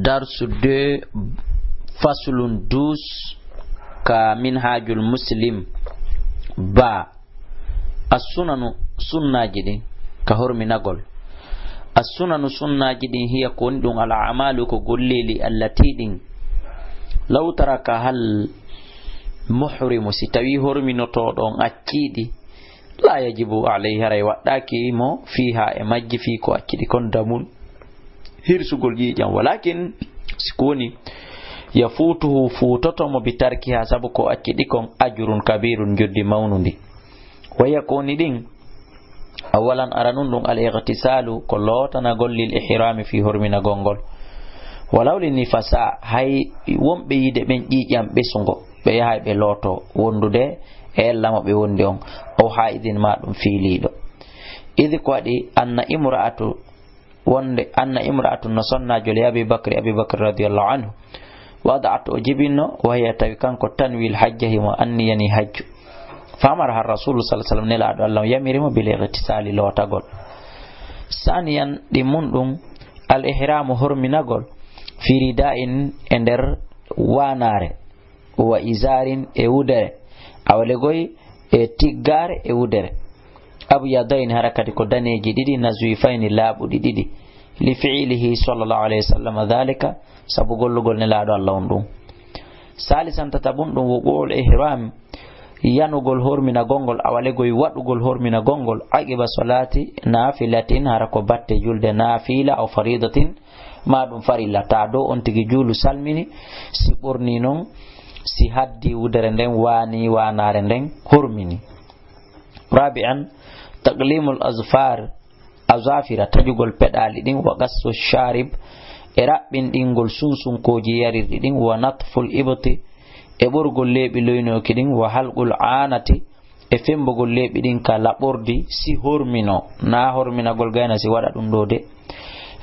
Darsu 2 faslun 12 ka minhajul muslim ba as-sunanu sunnaji din ka horminagol. As-sunanu sunnaji din hiya ko ndun al-a'malu ko golleli allati din law taraka hal muhrimu si tawi horminoto don accidi la yajibu alayhi haray waddaki mo fiha e majji fi ko accidi kon damul hirsugol jijam, walakin sikoni yafutuhu futoto mo bitarkiha sabu ko accidi kon ajrun kabirun joddi mawnundi. Waya koni din awalan aranun dun al-ightisalu ko lotana gollil ihrami fi hormina gongol walaw li nifasa hay wombe yide ben jijam besungo be yahay be loto wondude e lamo be wondi on o haidin ma dum fiilido idi ko adi anna imra'atu wonde anna imra'atu nasonna joli abi bakr radhiyallahu anhu wada'at ujibino wa hiya tawi kanko tanwil hajjahi wa anni yani hajju famara har rasul sallallahu alaihi wasallam nela do Allah yamirimo bil igtisali lotagol. Saniyan dimundum al ihramu horminagol fi rida'in ender wanare wa izarin e udere awale goy e tiggare e udere abu yadain harakati ko daneji didi nazwifaini labu didi li fi'lihi sallallahu alaihi wasallam dhalika sabu gollugol ne laado Allah dum. Salisan tatabundum wuqul ihram yanugol hormina gongol awale goy wadugol hormina gongol aqiba salati nafilatin harako batte julde nafila aw faridatin madum farilla ta do on tigi julu salmini si borni non si haddi wudere nden wani wanare nden hormini. Rabi'an taqlimul azafira tajugol pedali din wa gassu sharib e rabbin dingol sunsun koji yarirdi din wa natful ibti e burgol lebi loyno kidin wa halqul anati e fembogol lebi din ka labordi si hormino na hormina gol gayna si wada dum do de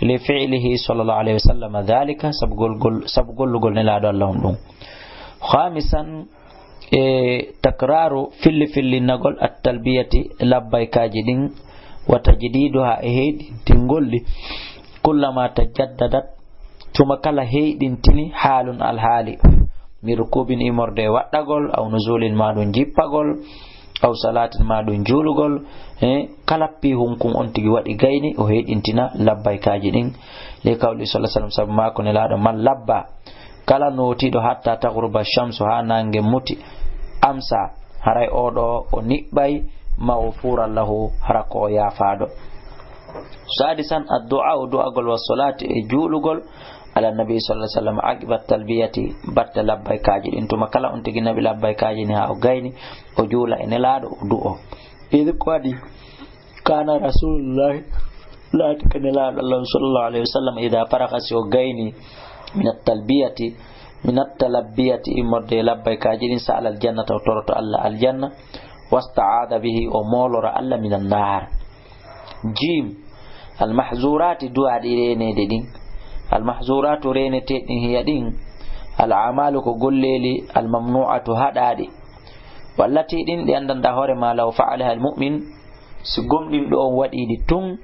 li fi'lihi sallallahu alaihi wasallam dhalika sabgol gol ne laado Allah dum. Khamisan takraru fil nagol at-talbiyati labbaykaji din wa tajdiduha e heedi tingolli kullama tajaddadat tuma kala heedin tini halun al-hali mi rukubin imorde waddagol aw nuzulin madun jippagol aw salatin madun julugol kala pi hunkun on tigi wadi gayni o heedintina labbaykaji din le kawli sallallahu alaihi wasallam sabu mako ne laado man labba kala notido hatta taghruba shamsu ha nange muti amsa haray odo o nibbay maghfura lahu harako yafado. Sadisan ad-du'a du'agol wa salati e julugol ala nabi sallallahu alaihi wasallam aqiba talbiyati batta labbaykaji din tuma kala on tigi nabi labbaykaji ni ha o gayni o jula ene laado o du'o idi ko adi kana rasulullah la takana Allah sallallahu alaihi wasallam ida faraka si o gayni min at-talbiyati min at-talbiyati imorde labbaykaji din sa al jannata toroto Allah al janna wasta'ada bihi o molora Allah min an-nar. Jim al mahzurati du'a direne de din al mahzuratu rene te din hiya din al a'malu ko golleli al mamnu'atu hadade wallati din de andanda hore ma law fa'alaha al mu'min si gomdin do on wadi di tun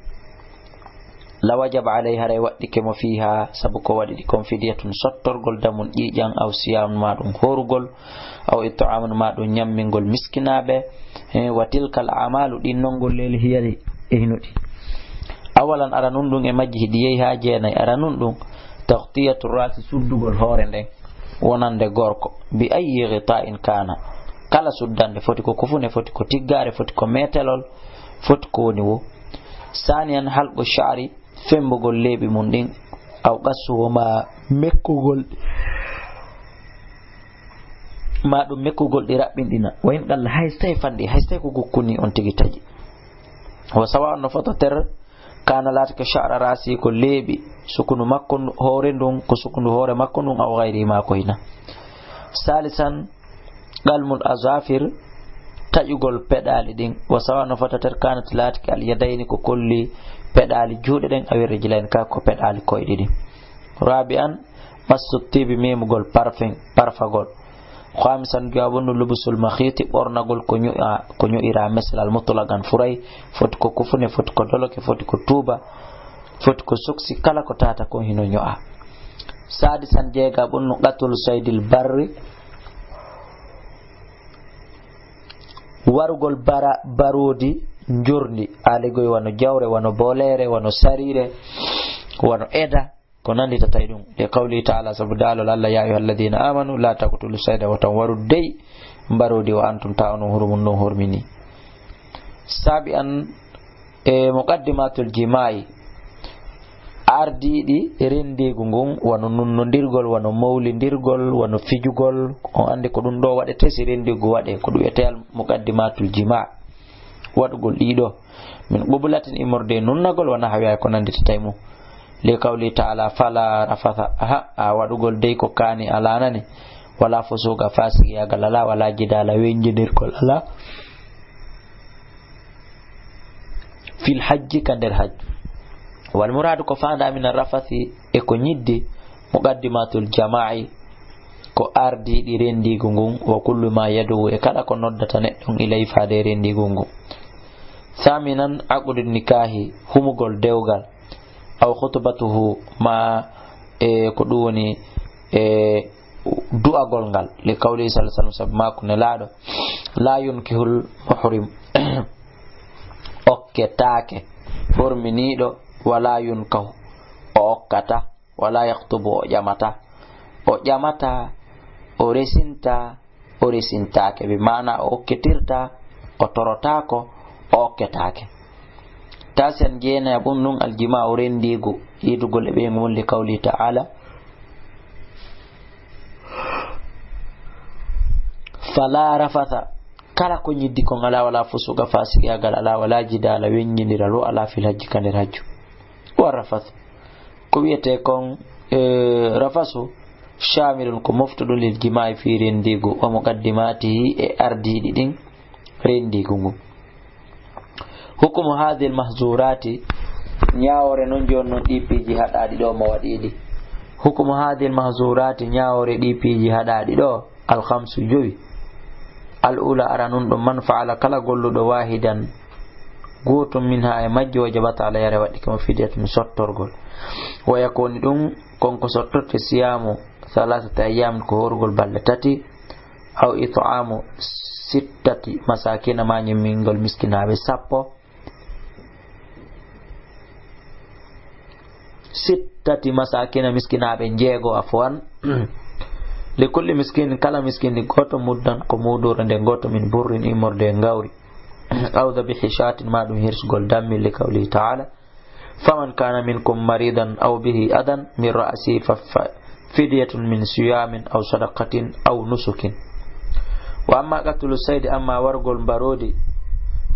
la wajaba alayha ray waddike mo fiha sabu ko wadi kon fidiyatun sottorgol damun ƴiƴan aw siyam madum horugol aw it'amun madum nyammingol miskinabe wa tilkal a'malu din non golleli hiyari e hinudi. Awalan aranun dun e majji hidiyey ha jeenay aranun dun taqtiyatu rasi suddugol hore nden wonande gorko bi ayyi ghita'in kana kala suddande foti ko kufune foti ko tiggare foti ko metelol foti ko woni wo. Saniyan halqu sha'ri fembugol lebi mun din aw qassugo ma mekkugol ma dum mekkugol di rabbindina wa in dal haystay fandi haystay ko gukkuni on tigi taji wa sawa'un no foto ter kana latka sha'ra rasi ko lebi sukunu makko hore ndun ko sukunu hore makko ndun aw ghairi ma ko hina. Salisan galmul azafir tajugol pedali din wa sawa'un no foto ter kana latka al yadaini ko kolli pedali juude den awere jilen ka ko pedali koyde din. Rabi'an masuttibi memugol parfagol. Khamisan jawabun lubusul makhiti bornagol ko ira meslal mutlagan furay foti ko kufune foti ko doloke foti ko tuba foti ko suksi kala ko tata ko hino nyo'a. sadisan jeega bunnu qatul saydil barri warugol barodi njordi aligoy wano jawre wano bolere wano sarire wano eda ko nandi tatay dum e qawli ta'ala sabdalo alla ya ayyuhalladhina amanu la taqtulu sayda wa tawarudai barodi wa antum ta'unu hurumun no hormini sabi'an muqaddimatul jima'i ardiidi rendigu ngun wano nunnodirgol wano mawlindirgol wano fijugol on andi ko dum do wadete si rendigu wade ko dum etel muqaddimatul jima' wadugol dido min qublatin imorde nunnagol wana hawiya ko nandi taymu li qawli ta'ala fala rafatha wadugol dey ko kani alanani wala fusuga fasiki ya galala wala jidala wenjidirgol ala fil hajji kander hajj wal muradu ko fanda min rafathi e ko nyiddi muqaddimatul jama'i ko ardi di rendi gungun wa kullu ma yadu e kada ko noddata neddon ilay faade rendi gungun thaminan aqdun nikahi humugol dewgal aw khutbatuhu ma ko duwoni du'agol ngal li qawli sallallahu alaihi wasallam ma kun laado la yunkihul muhrim okketake forminido wala yunkahu o okkata wala yaktubu o ƴamata o resintake bi mana o okketirta o torotako o okketake tasen jeena bun aljima o rendigo yidugol be ngol li qawli ta'ala fala rafatha kala ko nyiddi ko ngala wala fusuga fasiki agal ala wala jidala wenjindira ro ala fil hajji kander hajju wa rafath ko wiete kon rafasu shamirun ko moftudo lil jima'i fi rendigo wa muqaddimatihi e ardidi din rendigo ngu hukumu hadhihi almahzurati nyaawore non jonno dipiji hadadi do mo wadidi hukumu hadhihi almahzurati nyaawore dipiji hadadi do al khamsu jowi al ula aranun do man fa'ala kala golludo wahidan gotum minha e majjo wajabata ala yare wadi kama fidiyat min sottorgol wa yakoni dum konko sottorte siyamu salasata ayyam ko horgol balde tati aw it'amu sittati masakina mani mingol miskinabe sappo sittati masakina miskinabe jeego afwan likulli miskin kala miskin goto muddan ko mudore de goto min burrin imorde ngawri aw dhabihi shatin ma dum hirsgol dammi li qawli ta'ala faman kana minkum maridan aw bihi adan min ra'si fa fidyatun min siyamin aw sadaqatin aw nusukin wa amma qatlu sayd amma wargol barodi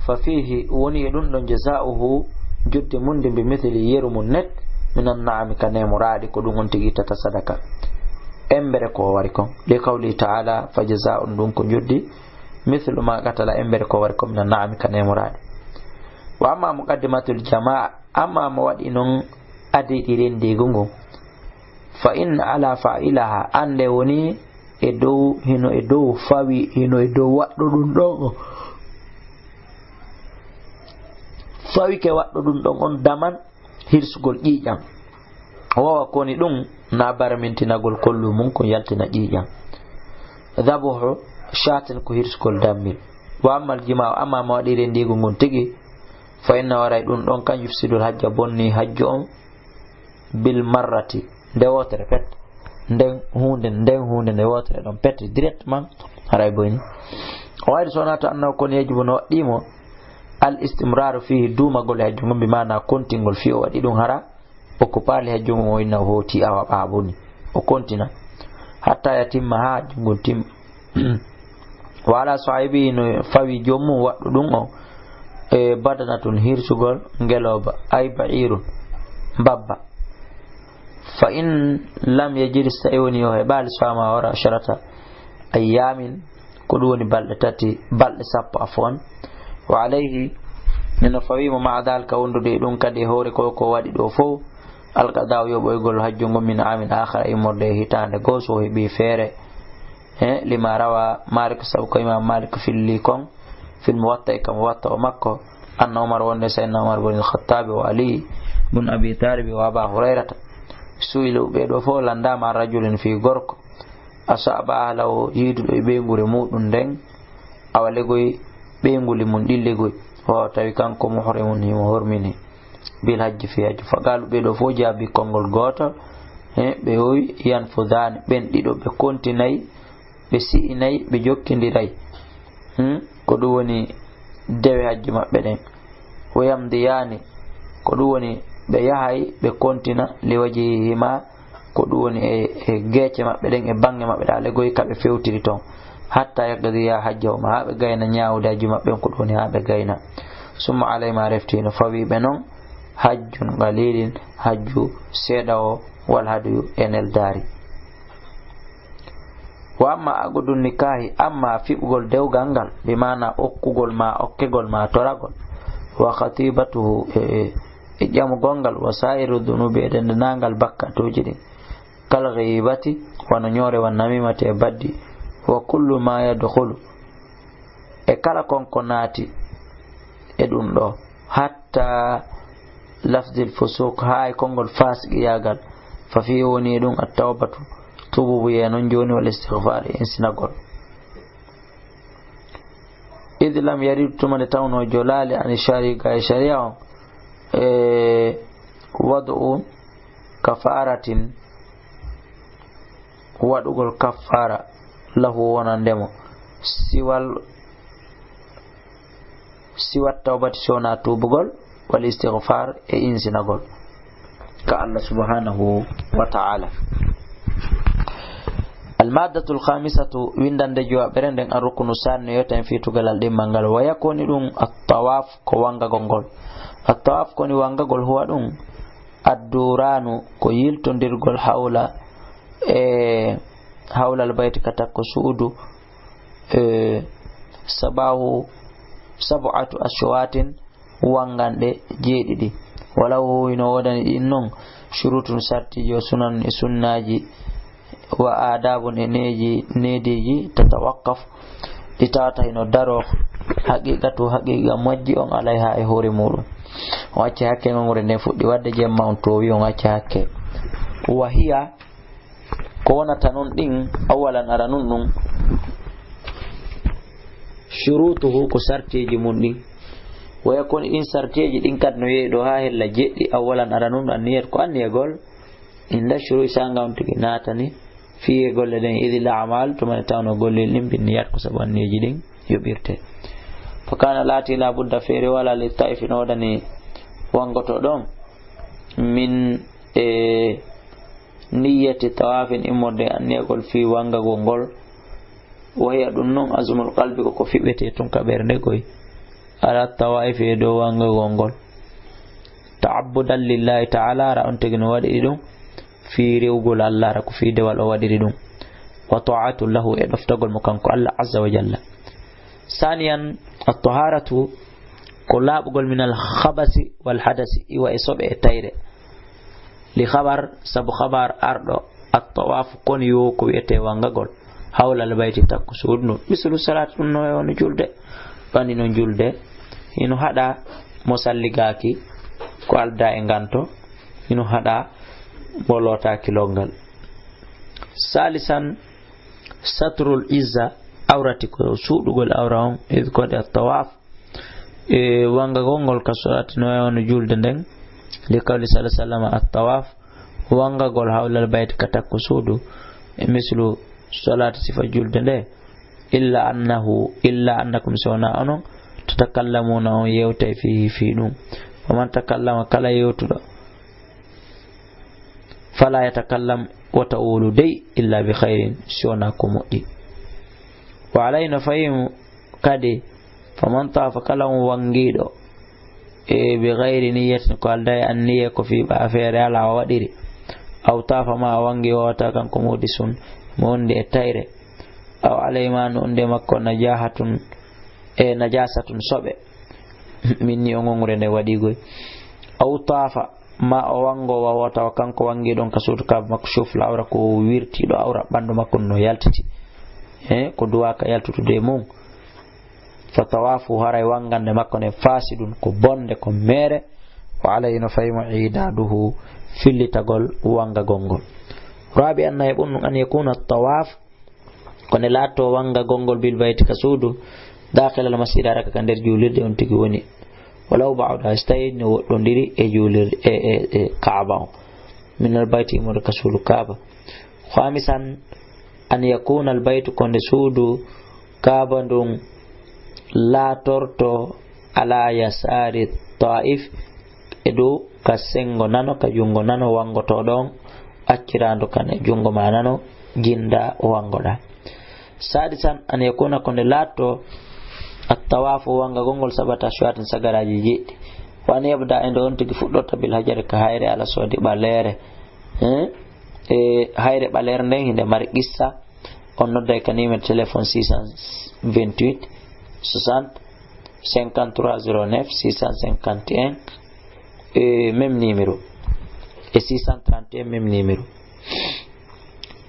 fa fihi woni dum don jazaohu judde munde bi mithli yerumun net min an-na'am kana muradi ko dum on tigi tata sadaka embere ko wari kon li qawli ta'ala fa jazaa'un dun ko juddi mithlu ma qatala embere ko wari kon min an-na'am kana muradi wa amma muqaddimatul jama'a amma ma wadi non adi rendi gungo fa in ala fa'ilaha ande woni e dow hino e dow fawi hino e dow waddo dum don fawi ke waddo dum don on daman hirsugol ƴiƴam wawa koni dum na baramintinagol kollu mun ko yaltina ƴiƴam dhabuhu shatin ko hirsugol dammil wa amma aljima amma ma wadi rendigo ngon tigi fa inna waray dum don kan yufsidul hajja bonni hajju on bil marrati de wotere pet den hunde de wotere don pet directement haray boyni wayde sonata annaw kon yajibu no wadimo al istimraru fihi duma gol hajju mum bi mana kontingol fi o wadi dum hara o ko pali hajju mum o inna hoti awa babuni o kontina hatta yatimma hajju ngol tim wala sahibi no fawi jommu waddu dum o e badanatun hirsugol ngeloba ay ba'irun babba fa in lam yajid sayuni o hebal sama wara sharata ayamin ko doni balde tati balde sappo afwan wa alayhi min fawima ma dalka wondude dum kadi hore ko wadi do fo alqada yo boygol hajju ngom min amin akhara imorde hitande goso hebi fere lima rawa malik sabko imam malik fil likon fil muwatta kam watta makko anna umar wonde sayna umar bin al-khattab wa ali bin abi talib wa aba hurairah suilu be do fo landama rajulin fi gorko asaba ahlahu yidudo be ngure mudum den awalegoy be nguli mun dillegoy o tawi kanko muhrimun himo hormini bil hajji fi hajji fagalu be do fo jabi kongol goto be hoy yan fudani ben dido be kontinay be siinay be jokkindiray ko dum woni dewe hajji mabbe den wayamdiyani ko dum woni be yahay be kontina liwaji hima ko dum woni e gece mabbe den e bange mabbe dale goy kabe fewtiri ton hatta yaqdiya hajjo ma habe gayna nyaawdaji mabbe ko dum woni habe gayna summa alay ma reftino fawi be non hajjun qalilin hajju sedawo wal hadu enel dari wa amma agudun nikahi amma fi'gol dewgal ngal bi mana okkugol ma okkegol ma toragol wa khatibatuhu e jamu gongal wa sairu dhunubi eden nangal bakkatoji din kal ghibati wana nyore wan namimati e baddi wa kullu ma yadkhulu e kala konkonati e dum do hatta lafdil fusuq hay kongol fasiki yagal fa fi woni dum at-tawbatu tubu ya non joni wal istighfar en sinagol idh lam yarid tumane tawno jolali an sharika sharia wad'u kafaratin wadugol kafara lahu wonandemo siwat tawbati sona tubugol wal istighfar e insinagol ka Allah subhanahu wa ta'ala. المادة الخامسة ويندان دجوا برندن الركن الثاني يوتن في تغلال دي منغال ويكون دون الطواف كوانغا غونغول الطواف كوني وانغا غول هو دون الدوران كو يلتون ديرغول حول البيت كتاكو سودو سبعة أشواط وانغان دي جيدي ولو ينو ودان إنون شروط سارتي جو سنن سناجي wa adabun nedeji tatawaqqaf ditata ino daro haqiqa majji on alaiha e hore mudum wacce hakke ngure ne fuddi wadde jemma on to wi on wacce hakke wa hiya ko wonata non din awalan aranun dum shurutuhu ko sarteji mun din wa yakun in sarteji din kadno yedo ha hella jeddi awalan aranun anniyat ko anniyagol inda shuru sanga on tigi natani fi golle den idil a'mal to man tawno golle lim bin niyat ko sabanneji din yobirte fa kana lati la budda fere wala li taifin odani wangoto don min niyyati tawafin imode annegol fi wanga gongol waya dun non azmul qalbi ko fibete ton kaberde koy ala tawaifi do wanga gongol ta'abbudan lillahi ta'ala ra on tegno wadi dum في ريوغول الله ركو في دول أوادردون وطاعة له إضفتقل مكانكو الله عز وجل. ثانيا الطهارة كلاب قل من الخبث والحدث وإصاب التير لخبر سب خبر أرض الطواف كون يوكو يتوانغول حول البيت تكسودنو مثل صلاة نجولد فاني نجولد إنو هذا مسلقاكي كوال دا إنغانتو إنو هذا bolota kilongal. Salisan satrul izza awrati ko sudugol awraon id ko de tawaf wanga gongol kasolati no yon julde den li qawli sallallahu alaihi wasallam at-tawaf wanga gol hawla al-bayt katakko sudu mislu salati sifa julde de illa annakum sawna anon tatakallamuna yewta fihi fi dum faman takallama kala yewtudo فلا يتكلم وتقول دي إلا بخير شوناكم دي وعلينا فهم كدي فمن طاف كلام وانجيدو بغير نية قال داي النية كفي بأفير على وديري أو طاف ما وانجي واتاكم كمودسون موندي التايري أو علي ما نوندي مكو نجاسة صبع مني أنغوري وديغوي أو طاف ma o wango wa wata kanko wangi don kasutu ka makshuf la awra ko wirti do awra bandu makko no yaltiti ko duwa ka yaltutu de mum fa tawafu haray wangande makko ne fasidun ko bonde ko mere wa alayna fayma idaduhu fillitagol wanga gongol. Rabi anna yabun an yakuna at-tawaf kon lato wanga gongol bil bayti kasudu dakhil al masjid araka kander julirde on tigi woni walaw ba'da istayni wodondiri e julir e kaaba min al bayti mo kasudu kaaba. Khamisan an yakuna al baytu kon sudu kaaba ndum la torto ala yasari taif edo kasengo nano ka jungo nano wango to don accirando kane jungo manano jinda wangoda. Sadisan an yakuna konde lato at-tawafu wanga gongol sabata shwatan sagaraji jiddi wan yabda endo on tigi fuddota bil hajar ka hayre ala sodi balere hayre balere nden hinde mari qissa on nodda kanime téléphone 628 60 5309 651 même numéro et 631 même numéro.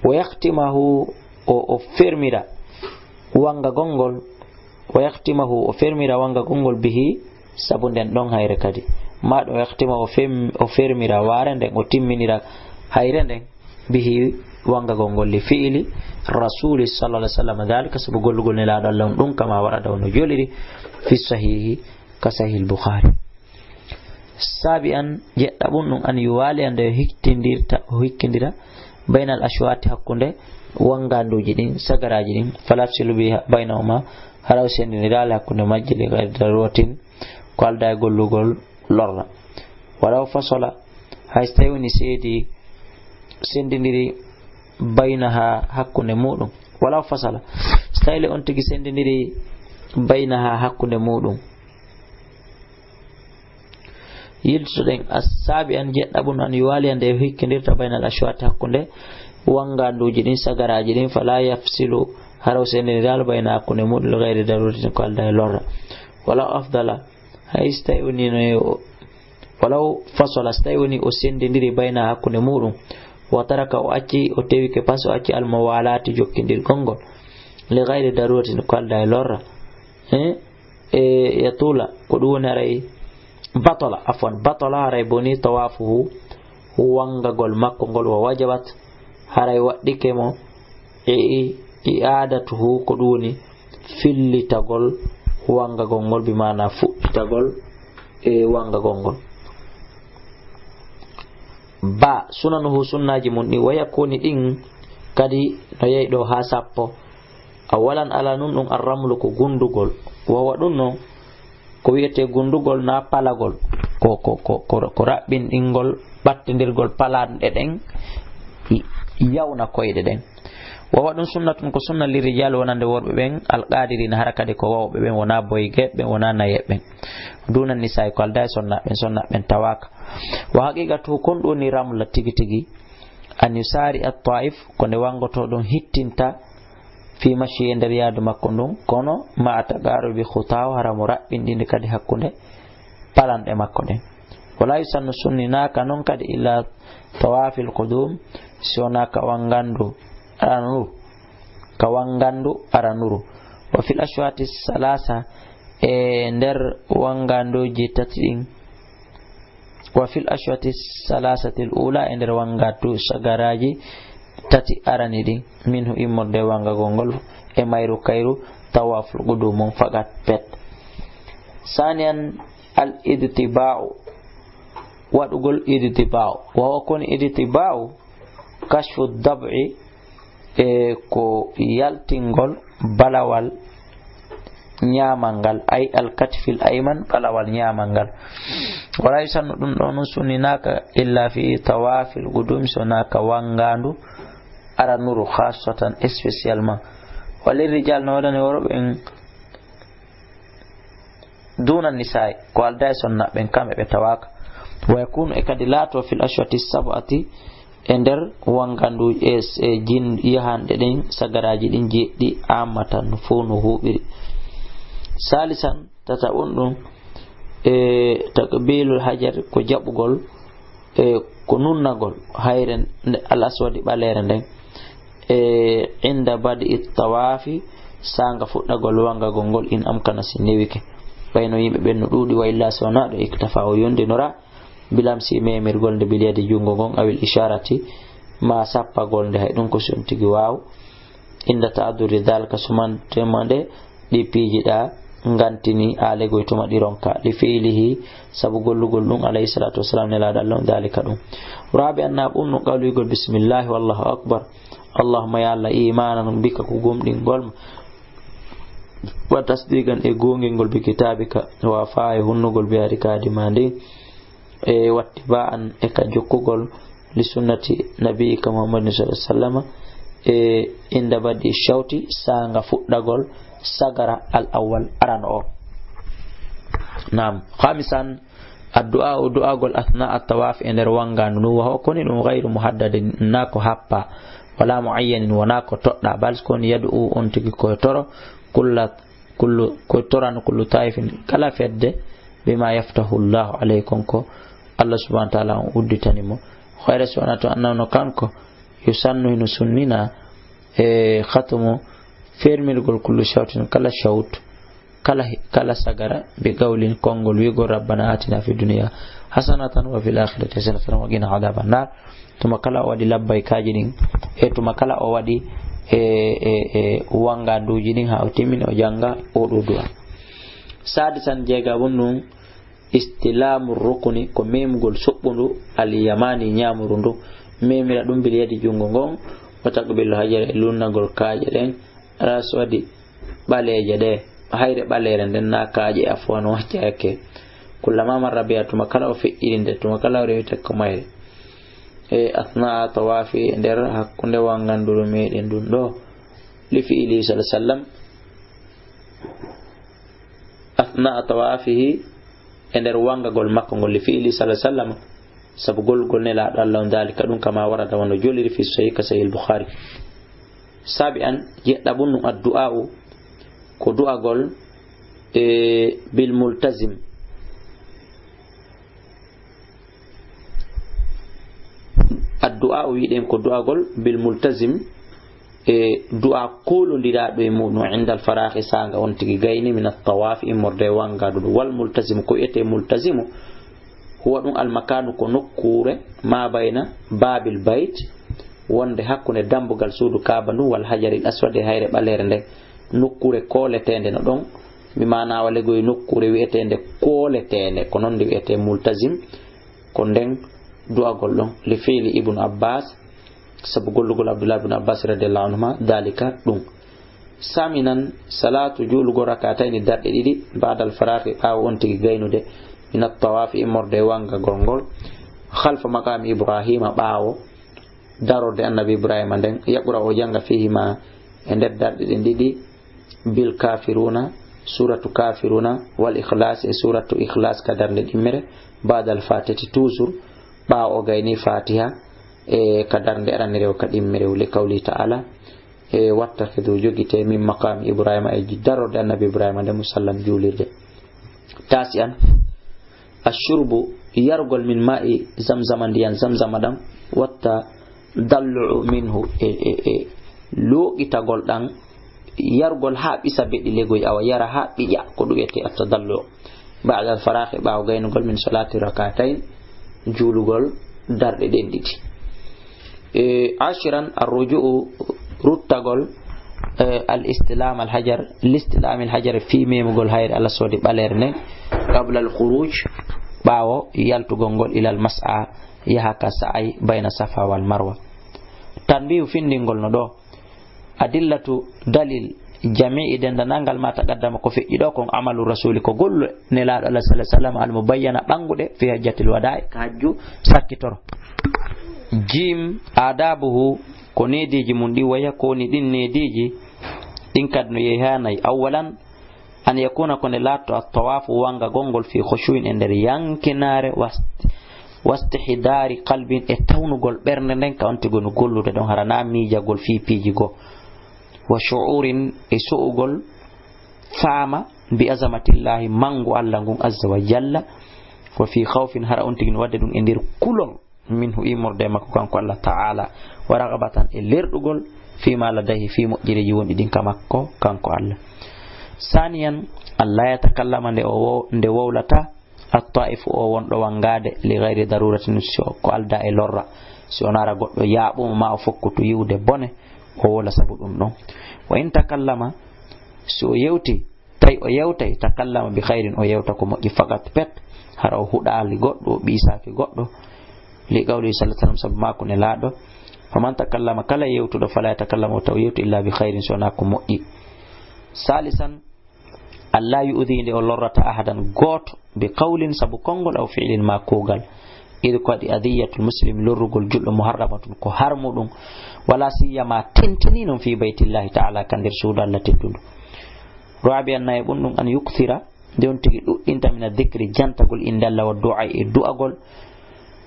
ويختمه وفرمرا وانغا غونغول ويختمه وفرمرا وانغا غونغول به سابوندن دون هايره كادي ما دو يختمه وفرمرا وارندن وتمنيرا هايرندن به وانغا غونغول لفعل رسول صلى الله عليه وسلم ذلك سبغول غول لا دالون دون كما ورد ونو جولري في الصحيح كصحيح البخاري. سابعا يدبون ان يوالي ان هيكنديرا بين الاشوات حقنده wanganduji din sagaraji din falafsilu bi bainahuma halaw sendini dala kunde majjili gadda rotin ko alda gollugol lorna walaw fasola haystayuni seedi sendindiri bainaha hakkunde mudum walaw fasala style on tigi sendindiri bainaha hakkunde mudum yilsuden asabi an jeddabun an yuwali ande hikkindirta bainal ashwat hakkunde wanganduji din sagaraji din fala yafsilu haraw sendini dal bayna hakkunde mudul ghairi daruratin ko alda lorra wala afdala haystayuni no walaw fasala stayuni o sendindiri bayna hakkunde mudum wa taraka o acci o tewi ke paso acci al mawalati jokkindir gongol li ghairi daruratin ko alda lorra yatula ko dum haray batala afwan batala haray boni tawafuhu wanga gol makko gol wa wajabat haray waddike mo i'adatuhu ko duni fillitagol wanga gongol bi mana futtagol wanga gongol. Ba sunanuhu sunnaji mun ni waya koni din kadi no yeydo ha sappo awalan ala nun dum arramlu ko gundugol wa wadunno ko wiete gundugol na palagol ko rabbin dingol battindirgol palande den yawna koyde den wa wadun sunnatun ko sunna li rijal wonande worbe ben alqadirin harakade ko wawbe ben wona boyge ben wona nayebe dunan nisa ko alday sonna ben tawaka wa haqiqatu kon do ni ramla tigi an yusari at-taif ko ne wangoto don hittinta fi mashi nder yaadu makko dum kono ma tagaru bi khutaw haramu rabbindinde kadi hakkunde palande makko den wala yusannu sunnina kanon kadi illa tawafil qudum sona kawangandu aranuru wa fil ashwati salasa nder wanganduji tati wa fil ashwati salasatil ula nder wangatu sagaraji tati arani din minhu immorde wanga gongol e mayru kayru tawaful qudum fagat pet. Sanian al idtiba'u wadugol idtiba'u wa kon idtiba'u kashfu dab'i ko yaltingol balawal nyamangal ay al katfil ayman balawal nyamangal wala yusannu dum don suninaka illa fi tawafil qudum sonaka wangandu ara nuru khassatan spécialement wali rijal no wadane worben duna nisa'i ko alday sonna ben kambe be tawaka wa yakunu ekadilato fil ashwati sab'ati ender wangandu jin yahande den sagaraji din jeddi amatan funu hubiri. Salisan tata'undum takbilul hajar ko jabugol ko nunnagol hayren al aswadi balere den inda badi tawafi sanga fuddagol wanga gongol in amkana sinewike bayno yimbe ben no dudi wa illa sona do iktafa o yonde nora bilamsi memirgol nde biliyadi jungo gon awil isharati ma sappagol nde hay ɗum ko son tigi waaw inda ta'adduri dhalika sumantemande ɗi piijiɗa ngantini alegoy tuma ɗironka li fi'lihi sabu gollugol ɗum alayhi salatu wassalam nelaɗo allah dhalika ɗum rabi anna ɓumno qawlugol bismillahi wallahu akbar allahumma ya allah imanan bika ko gomɗingol wa tasdiqan e gongel bi kitabika wa fa'i hunnugol bi arikadi mande e wattiba'an e ka jokkugol li sunnati nabiyika muhammadin sallallahu alaihi wasallam e inda badi shawti sanga fuddagol sagara al awwal aran o nam khamisan addu'a du'a gol athna at-tawaf ender wanganu wa koni dum ghayru muhaddadin nako happa wala muayyanin wanako todda bal kon yad'u on tigi ko toro kullu ko toran kullu taifin kala fedde bima yaftahu Allah alaykum ko Allah subhanahu wa ta'ala udditani mo khayra sunatu annahu kanko yusannu hinu sunnina e khatamu fermirgol kullu shawtin kala shawt kala sagara bi qawlin kongol wigo rabbana atina fi dunya hasanatan wa fil akhirati hasanatan wa qina adhaban nar tuma kala wadi labbay kajinin e tuma kala o wadi wanga duji din ha timini o janga o do du'a sadisan jega wonnu istilamur rukuni ko memgol sobbundu al yamani nyamurundu memira dum bil yadi jungo ngon wataqbil hajar lunnagol kaaje den raswadi baleje de hayre balere den na kaaje afwan wacce kullama marabiyatu makala o fi'irinde to makala rewita ko mayre e athna tawafi der hakkunde wanganduru meden dun do li fi'ili sallallahu alaihi wasallam athna tawafihi ender wangagol makko ngol li fi'ili sallallahu alaihi wasallam sabu gol nela Allah dalika dum kama warada wono joliri fi sahih sahih al-bukhari sabian jedda bunnu addu'a ko du'a gol bil multazim addu'a wiiden ko du'a gol bil multazim du'a kolo ndiraado e mudum inda al-faraghi sanga on tigi gayni min at-tawaf imorde wanga do wal multazim ko ete multazimu huwa dum al-makanu ko nokkure ma bayna babil bait wonde hakkunde dambugal suudu kaaba ndu wal hajaril aswad hayre balere nde nokkure koletende no don mi mana wale goy nokkure wi'etende koletende ko non wi'ete multazim ko den du'agol don li fi'li ibn abbas sabu gollugol abdullah ibn abbas radhiyallahu anhu dalika dum saminan salatu julugo rakataini darde didi ba'da al-faraghi aw on tigi gaynude min at-tawaf imorde wanga gongol khalfa maqam ibrahima baawo darode annabi ibrahima den yaqra o janga fihi ma e der darde den didi bil kafiruna suratu kafiruna wal ikhlas e suratu ikhlas ka darde dimmere ba'da al-fatihati toujours baawo gayni fatiha e ka darde aranere ka dimmere li qawli ta'ala e wattakhidhu jogite min maqam ibrahima e darode annabi ibrahima den musallam julirde tasian ashurbu yargol min ma'i zamzam ndiyan zamzam dam watta dallu minhu lo itagol dan yargol ha bisa beddi legoy awa yara ha biya ko duwete at-tadallu ba'da al-faragh ba'u gaynugol min salati rak'atayn julugol darde den didi ashiran ar-ruju'u ruttagol al-istilam al-hajar al-istilam al-hajar fi memugol hayr ala sodi balerne qabla al-khuruj bawo yaltugol gol ila al-mas'a yahaka sa'i bayna safa wal marwa tanbihu findingol no do adillatu dalil jami'i dendanangal ma taqaddama ko fi do kon amalu rasuli ko gollo ne la Allah sallallahu alaihi wasallam al mubayyana bangude fi hajjatil wada'i hajju sakkitoro jim adabuhu ko nediji mun di waya ko ni din nediji din kadno yehanay awalan an yakuna kon latto at-tawaf wanga gongol fi khushu'in ender yankinare wastihdari qalbin e tawnugol bernde den ka onti gonu gollude don harana miijagol fi piijigo wa shu'urin e su'ugol fama bi azamatillahi mangu Allah ngun azza wa jalla wa fi khawfin hara onti gin wadde dum e der kulol minhu imorde makko kanko Allah ta'ala wa ragabatan e lerdugol fi ma ladahi fi mujjireji wondi din kamakko kanko Allah saniyan Allah ya takallama nde wawlata at-ta'if o wonɗo wangade li ghayri daruratin ko alda e lorra si onara goɗɗo yaaɓumo ma o fokkutu yiwde bone o wola sabu ɗum ɗon. wa in takallama si o yewti tawi o yewtay takallama bi khairin o yewta ko moƴƴi fakat pet hara o huɗali goɗɗo o ɓisaki goɗɗo li qawli sallallahu alaihi wasallam sabu mako ne laaɗo faman takallama kala yewtuɗo fala yatakallama o taw yewtu illa bi khairin sona ko moƴƴi. salisan alla yu'dhi nde o lorrata ahadan goto bi qawlin sabu kongol aw fi'lin ma kugal id ko adi adiyatul muslim lorrugol julɗo muharramatun ko harmuɗum wala siyama tentini non fi baytillahi ta'ala kan nder suudu Allah teddudu. rabi an nayi ɗum an yukthira nde on tigi ɗuɗɗinta mina dhikri jantagol inde Allah wa du'a e du'agol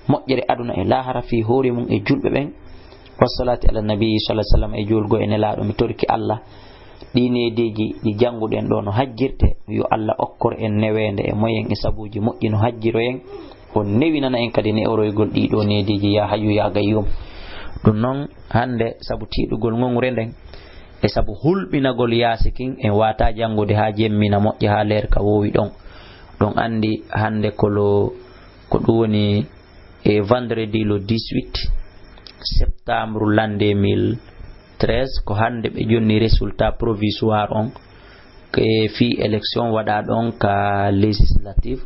moƴƴere aduna e lahara fi hoore mum e julɓe ɓen wassalati ala nabi sallallahu alaihi wasallam e julgo e nelaɗo mi torki Allah ɗi nedeji ɗi janguɗen ɗo no hajjirte yo Allah okkor en newende e moyen e sabuji moƴƴi no hajjiro en o newinana en kadi ne oroygol ɗiɗo nedeji ya hayyu ya gayyum. ɗum noon hande sabu tiɗugol ngongre nden e sabu hulɓinagol yasikin en wata jangude ha jemmina moƴƴi ha leer ka wowi ɗon ɗon andi hande ko ɗum woni e vendredi le 18 septembre l'an 2013 ko hande ɓe jonni résultat provisoire on ke fi élection waɗa ɗon ka législative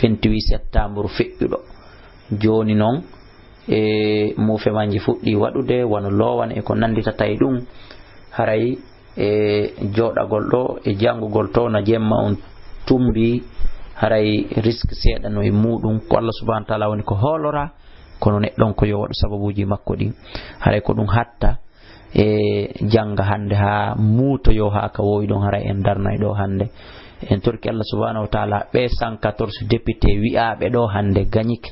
28 septembre feƴƴuɗo joni noon e mufemanji fuɗɗi waɗude wono lowana e ko nanditata e ɗum haray e joɗagol ɗo e jangugol to no jemma on tumbi haray risque seeɗa no e muɗum ko Allah subhanahu wa ta'ala woni ko hoolora kono neɗɗon ko yo waɗu sababuji makko ɗin haray ko ɗum hatta e janga hande ha muutoyo ha ka wowi ɗon haray en darnay ɗo hande en torki Allah subhanahu wa ta'ala ɓe 114 député wi'aɓe ɗo hande gañike